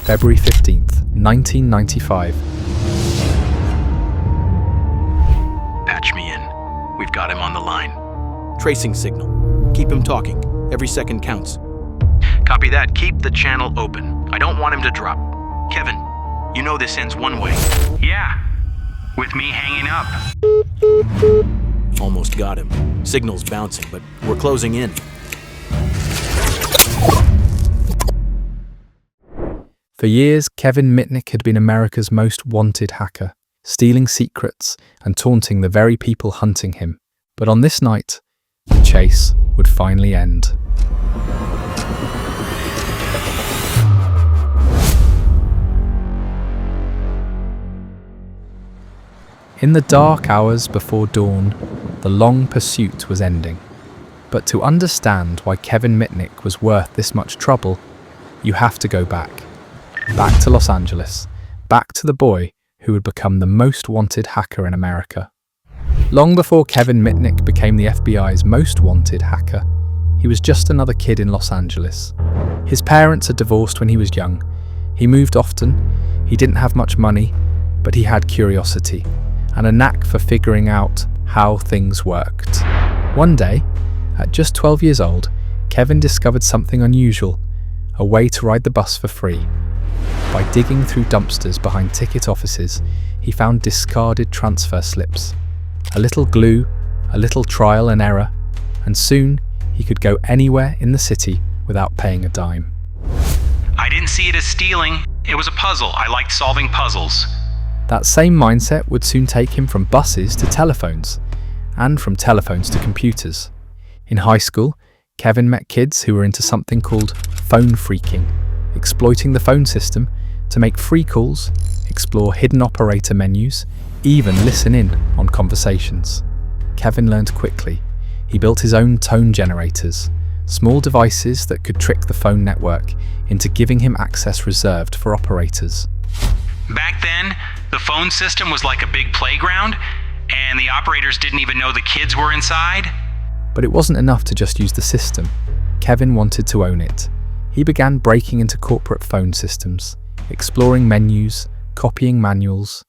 February 15th, 1995. Patch me in. We've got him on the line. Tracing signal. Keep him talking. Every second counts. Copy that. Keep the channel open. I don't want him to drop. Kevin, you know this ends one way. Yeah, with me hanging up. Almost got him. Signal's bouncing, but we're closing in. For years, Kevin Mitnick had been America's most wanted hacker, stealing secrets and taunting the very people hunting him. But on this night, the chase would finally end. In the dark hours before dawn, the long pursuit was ending. But to understand why Kevin Mitnick was worth this much trouble, you have to go back. Back to Los Angeles. Back to the boy who would become the most wanted hacker in America. Long before Kevin Mitnick became the FBI's most wanted hacker, he was just another kid in Los Angeles. His parents had divorced when he was young. He moved often. He didn't have much money, but he had curiosity and a knack for figuring out how things worked. One day, at just 12 years old, Kevin discovered something unusual, a way to ride the bus for free. By digging through dumpsters behind ticket offices, he found discarded transfer slips, a little glue, a little trial and error, and soon he could go anywhere in the city without paying a dime. I didn't see it as stealing. It was a puzzle. I liked solving puzzles. That same mindset would soon take him from buses to telephones, and from telephones to computers. In high school, Kevin met kids who were into something called phone phreaking, exploiting the phone system to make free calls, explore hidden operator menus, even listen in on conversations. Kevin learned quickly. He built his own tone generators, small devices that could trick the phone network into giving him access reserved for operators. Back then, the phone system was like a big playground, and the operators didn't even know the kids were inside. But it wasn't enough to just use the system. Kevin wanted to own it. He began breaking into corporate phone systems, exploring menus, copying manuals.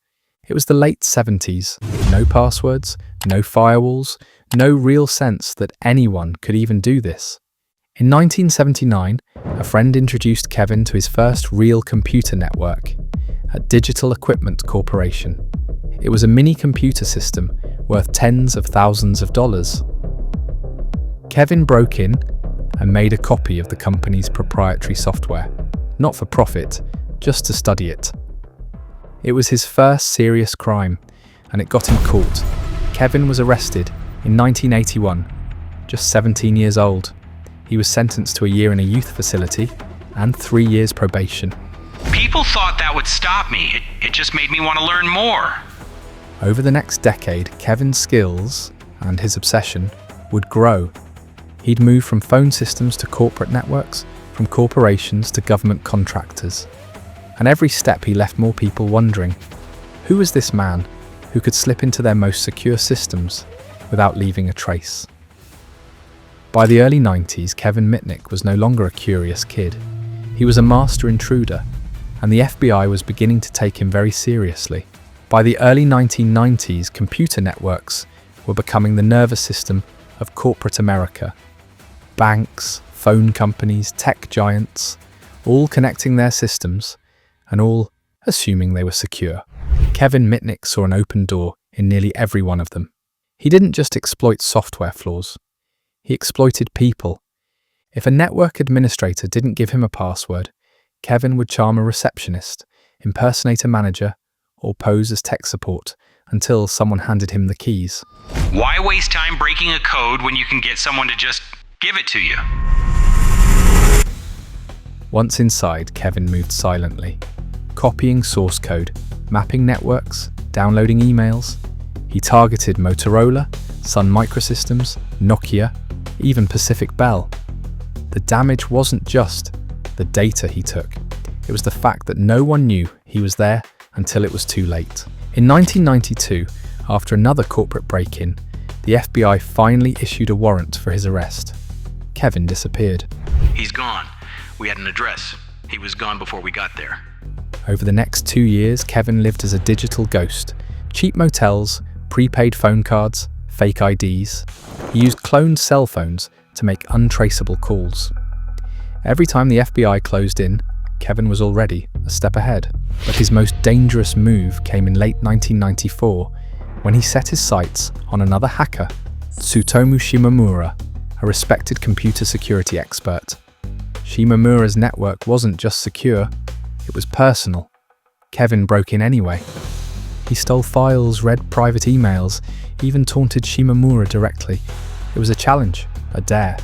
It was the late 70s. No passwords, no firewalls, no real sense that anyone could even do this. In 1979, a friend introduced Kevin to his first real computer network, at Digital Equipment Corporation. It was a mini computer system worth tens of thousands of dollars. Kevin broke in and made a copy of the company's proprietary software, not for profit, just to study it. It was his first serious crime, and it got him caught. Kevin was arrested in 1981, just 17 years old. He was sentenced to a year in a youth facility and 3 years probation. People thought that would stop me. It just made me want to learn more. Over the next decade, Kevin's skills and his obsession would grow. He'd move from phone systems to corporate networks, from corporations to government contractors. And every step he left more people wondering, who was this man who could slip into their most secure systems without leaving a trace? By the early 90s, Kevin Mitnick was no longer a curious kid. He was a master intruder, and the FBI was beginning to take him very seriously. By the early 1990s, computer networks were becoming the nervous system of corporate America. Banks, phone companies, tech giants, all connecting their systems, and all assuming they were secure. Kevin Mitnick saw an open door in nearly every one of them. He didn't just exploit software flaws. He exploited people. If a network administrator didn't give him a password, Kevin would charm a receptionist, impersonate a manager, or pose as tech support until someone handed him the keys. Why waste time breaking a code when you can get someone to just give it to you? Once inside, Kevin moved silently, copying source code, mapping networks, downloading emails. He targeted Motorola, Sun Microsystems, Nokia, even Pacific Bell. The damage wasn't just the data he took. It was the fact that no one knew he was there until it was too late. In 1992, after another corporate break-in, the FBI finally issued a warrant for his arrest. Kevin disappeared. He's gone. We had an address. He was gone before we got there. Over the next 2 years, Kevin lived as a digital ghost. Cheap motels, prepaid phone cards, fake IDs. He used cloned cell phones to make untraceable calls. Every time the FBI closed in, Kevin was already a step ahead. But his most dangerous move came in late 1994 when he set his sights on another hacker, Tsutomu Shimomura, a respected computer security expert. Shimomura's network wasn't just secure, it was personal. Kevin broke in anyway. He stole files, read private emails, even taunted Shimomura directly. It was a challenge, a dare,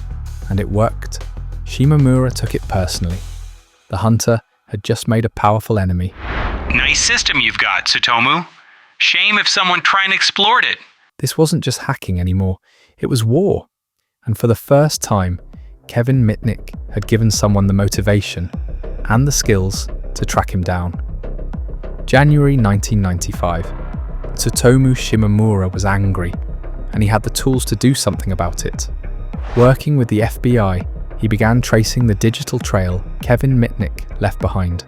and it worked. Shimomura took it personally. The hunter had just made a powerful enemy. Nice system you've got, Tsutomu. Shame if someone tried and explored it. This wasn't just hacking anymore, it was war. And for the first time, Kevin Mitnick had given someone the motivation and the skills to track him down. January 1995. Tsutomu Shimomura was angry, and he had the tools to do something about it. Working with the FBI, he began tracing the digital trail Kevin Mitnick left behind.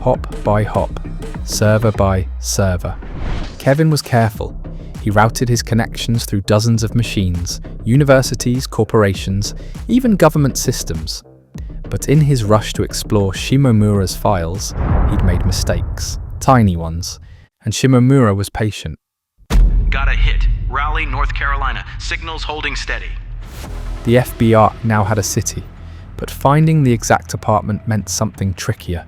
Hop by hop, server by server. Kevin was careful. He routed his connections through dozens of machines, universities, corporations, even government systems. But in his rush to explore Shimomura's files, he'd made mistakes, tiny ones, and Shimomura was patient. Got a hit. Raleigh, North Carolina. Signals holding steady. The FBI now had a city, but finding the exact apartment meant something trickier.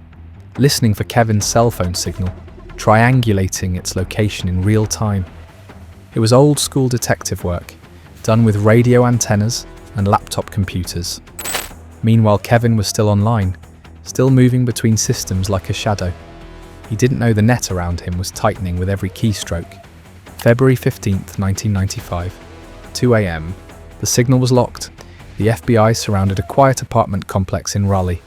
Listening for Kevin's cell phone signal, triangulating its location in real time. It was old-school detective work, done with radio antennas and laptop computers. Meanwhile, Kevin was still online, still moving between systems like a shadow. He didn't know the net around him was tightening with every keystroke. February 15th, 1995, 2 a.m. The signal was locked. The FBI surrounded a quiet apartment complex in Raleigh.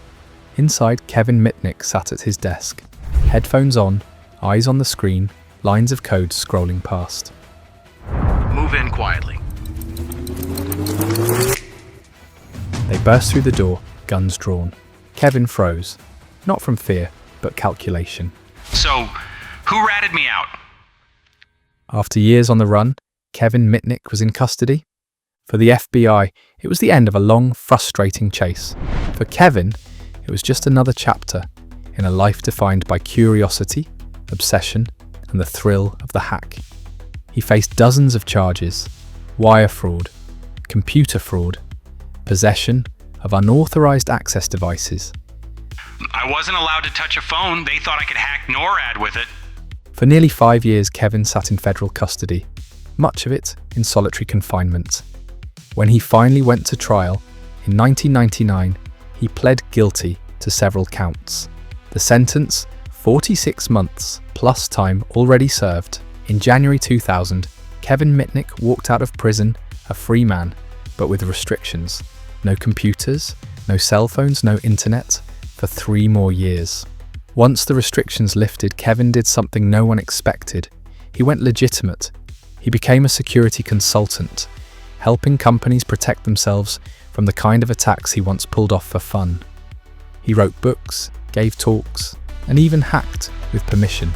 Inside, Kevin Mitnick sat at his desk. Headphones on, eyes on the screen, lines of code scrolling past. Move in quietly. They burst through the door, guns drawn. Kevin froze. Not from fear, but calculation. So, who ratted me out? After years on the run, Kevin Mitnick was in custody. For the FBI, it was the end of a long, frustrating chase. For Kevin, it was just another chapter in a life defined by curiosity, obsession, and the thrill of the hack. He faced dozens of charges: wire fraud, computer fraud, possession of unauthorized access devices. I wasn't allowed to touch a phone. They thought I could hack NORAD with it. For nearly 5 years, Kevin sat in federal custody, much of it in solitary confinement. When he finally went to trial, in 1999, he pled guilty to several counts. The sentence, 46 months plus time already served. In January 2000, Kevin Mitnick walked out of prison a free man, but with restrictions. No computers, no cell phones, no internet, for 3 more years. Once the restrictions lifted, Kevin did something no one expected. He went legitimate. He became a security consultant, helping companies protect themselves from the kind of attacks he once pulled off for fun. He wrote books, gave talks, and even hacked with permission.